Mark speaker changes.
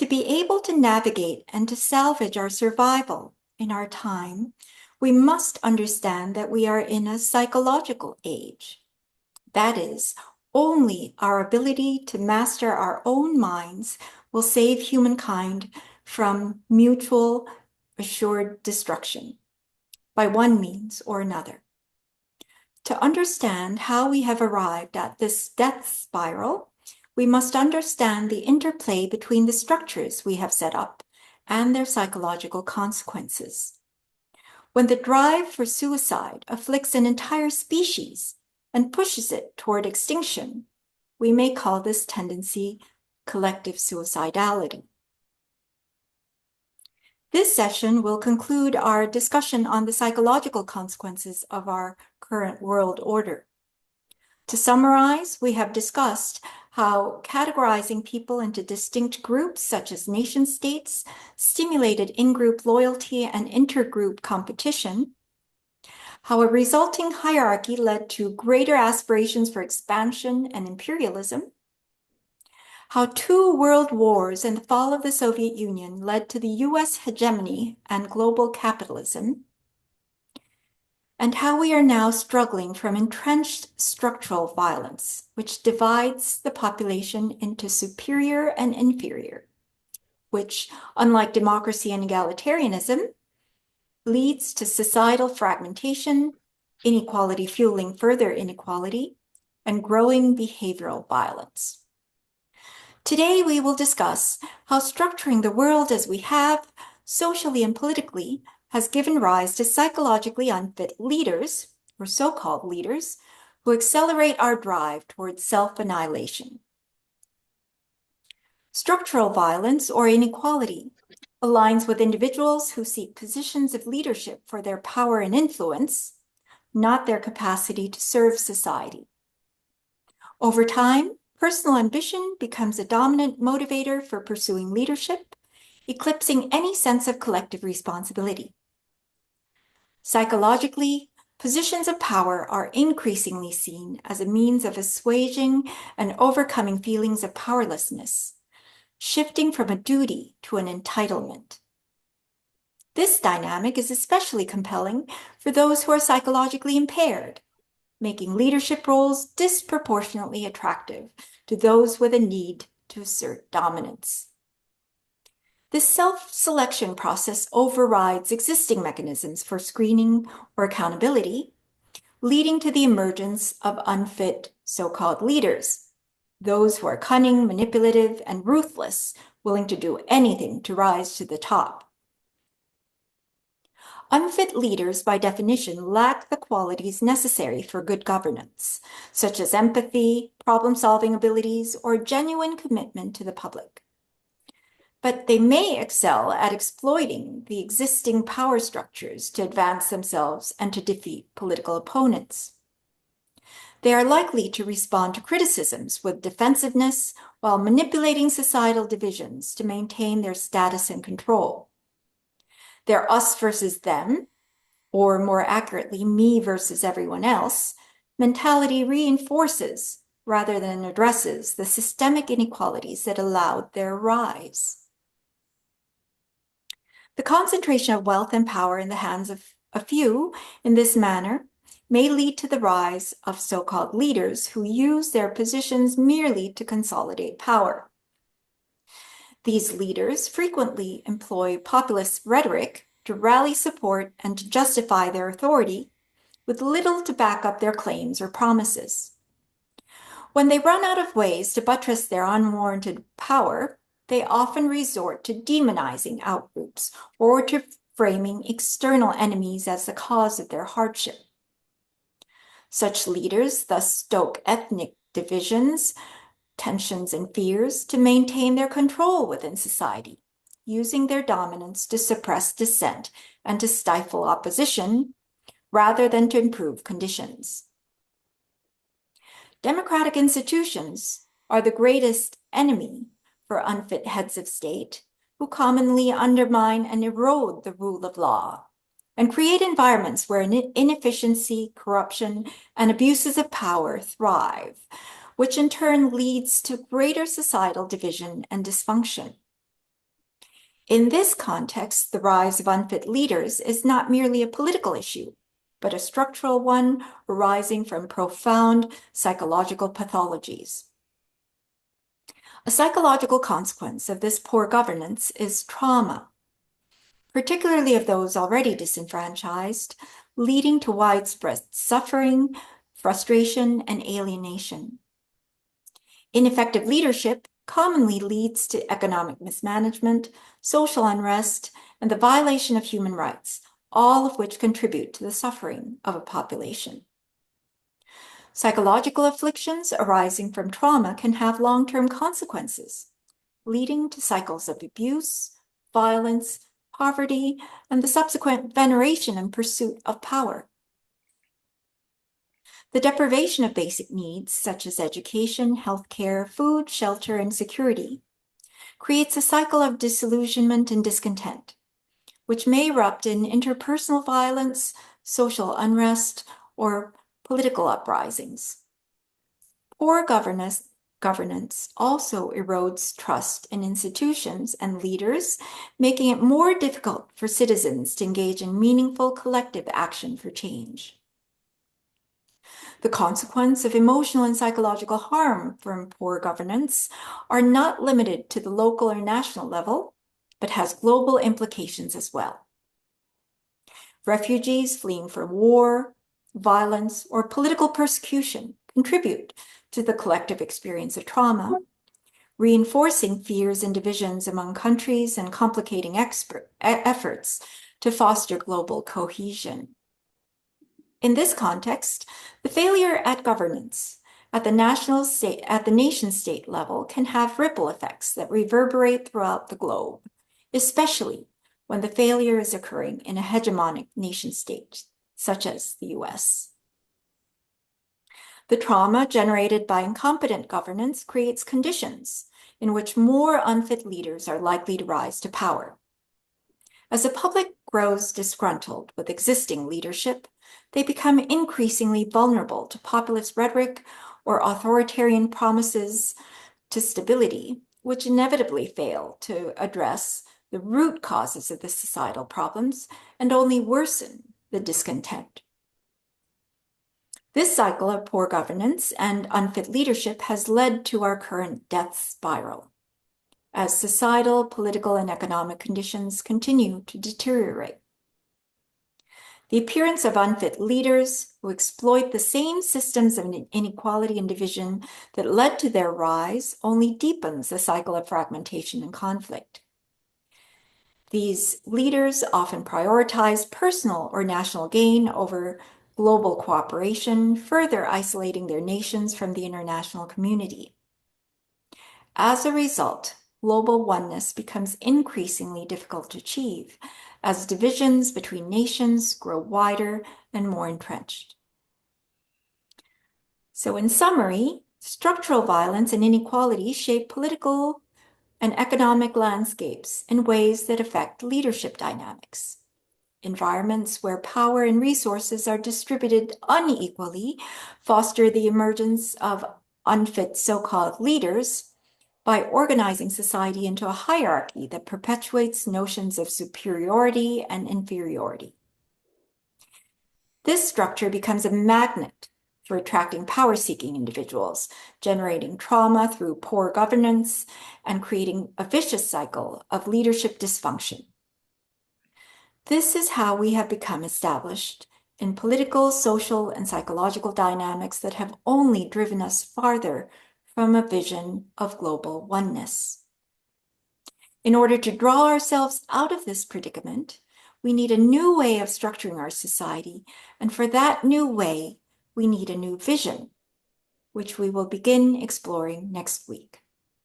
Speaker 1: be able to navigate and to salvage our survival in our time, we must understand that we are in a psychological age. That is, only our ability to master our own minds will save humankind from mutual assured destruction by one means or another. To understand how we have arrived at this death spiral, we must understand the interplay between the structures we have set up and their psychological consequences. When the drive for suicide afflicts an entire species and pushes it toward extinction, we may call this tendency collective suicidality. This session will conclude our discussion on the psychological consequences of our current world order. To summarize, we have discussed how categorizing people into distinct groups, such as nation-states, stimulated in-group loyalty and intergroup competition, how a resulting hierarchy led to greater aspirations for expansion and imperialism, how 2 world wars and the fall of the Soviet Union led to the US hegemony and global capitalism, and how we are now struggling from entrenched structural violence, which divides the population into superior and inferior, which, unlike democracy and egalitarianism, leads to societal fragmentation, inequality fueling further inequality, and growing behavioral violence. Today, we will discuss how structuring the world as we have, socially and politically, has given rise to psychologically unfit leaders, or so-called leaders, who accelerate our drive towards self-annihilation. Structural violence or inequality aligns with individuals who seek positions of leadership for their power and influence, not their capacity to serve society. Over time, personal ambition becomes a dominant motivator for pursuing leadership, eclipsing any sense of collective responsibility. Psychologically, positions of power are increasingly seen as a means of assuaging and overcoming feelings of powerlessness, shifting from a duty to an entitlement. This dynamic is especially compelling for those who are psychologically impaired, making leadership roles disproportionately attractive to those with a need to assert dominance. This self-selection process overrides existing mechanisms for screening or accountability, leading to the emergence of unfit so-called leaders, those who are cunning, manipulative, and ruthless, willing to do anything to rise to the top. Unfit leaders, by definition, lack the qualities necessary for good governance, such as empathy, problem-solving abilities, or genuine commitment to the public. But they may excel at exploiting the existing power structures to advance themselves and to defeat political opponents. They are likely to respond to criticisms with defensiveness while manipulating societal divisions to maintain their status and control. Their us versus them, or more accurately, me versus everyone else, mentality reinforces rather than addresses the systemic inequalities that allowed their rise. The concentration of wealth and power in the hands of a few in this manner may lead to the rise of so-called leaders who use their positions merely to consolidate power. These leaders frequently employ populist rhetoric to rally support and to justify their authority, with little to back up their claims or promises. When they run out of ways to buttress their unwarranted power, they often resort to demonizing outgroups or to framing external enemies as the cause of their hardship. Such leaders thus stoke ethnic divisions, tensions, and fears to maintain their control within society, using their dominance to suppress dissent and to stifle opposition, rather than to improve conditions. Democratic institutions are the greatest enemy for unfit heads of state, who commonly undermine and erode the rule of law and create environments where inefficiency, corruption, and abuses of power thrive, which in turn leads to greater societal division and dysfunction. In this context, the rise of unfit leaders is not merely a political issue, but a structural one arising from profound psychological pathologies. A psychological consequence of this poor governance is trauma, particularly of those already disenfranchised, leading to widespread suffering, frustration, and alienation. Ineffective leadership commonly leads to economic mismanagement, social unrest, and the violation of human rights, all of which contribute to the suffering of a population. Psychological afflictions arising from trauma can have long-term consequences, leading to cycles of abuse, violence, poverty, and the subsequent veneration and pursuit of power. The deprivation of basic needs, such as education, healthcare, food, shelter, and security, creates a cycle of disillusionment and discontent, which may erupt in interpersonal violence, social unrest, or political uprisings. Poor governance also erodes trust in institutions and leaders, making it more difficult for citizens to engage in meaningful collective action for change. The consequence of emotional and psychological harm from poor governance are not limited to the local or national level, but has global implications as well. Refugees fleeing from war, violence, or political persecution contribute to the collective experience of trauma, reinforcing fears and divisions among countries and complicating efforts to foster global cohesion. In this context, the failure at governance at the nation-state level can have ripple effects that reverberate throughout the globe, especially when the failure is occurring in a hegemonic nation-state, such as the US. The trauma generated by incompetent governance creates conditions in which more unfit leaders are likely to rise to power. As the public grows disgruntled with existing leadership, they become increasingly vulnerable to populist rhetoric or authoritarian promises to stability, which inevitably fail to address the root causes of the societal problems and only worsen the discontent. This cycle of poor governance and unfit leadership has led to our current death spiral, as societal, political, and economic conditions continue to deteriorate. The appearance of unfit leaders who exploit the same systems of inequality and division that led to their rise only deepens the cycle of fragmentation and conflict. These leaders often prioritize personal or national gain over global cooperation, further isolating their nations from the international community. As a result, global oneness becomes increasingly difficult to achieve as divisions between nations grow wider and more entrenched. So in summary, structural violence and inequality shape political and economic landscapes in ways that affect leadership dynamics. Environments where power and resources are distributed unequally foster the emergence of unfit so-called leaders by organizing society into a hierarchy that perpetuates notions of superiority and inferiority. This structure becomes a magnet for attracting power-seeking individuals, generating trauma through poor governance, and creating a vicious cycle of leadership dysfunction. This is how we have become established in political, social, and psychological dynamics that have only driven us farther from a vision of global oneness. In order to draw ourselves out of this predicament, we need a new way of structuring our society, and for that new way, we need a new vision, which we will begin exploring next week.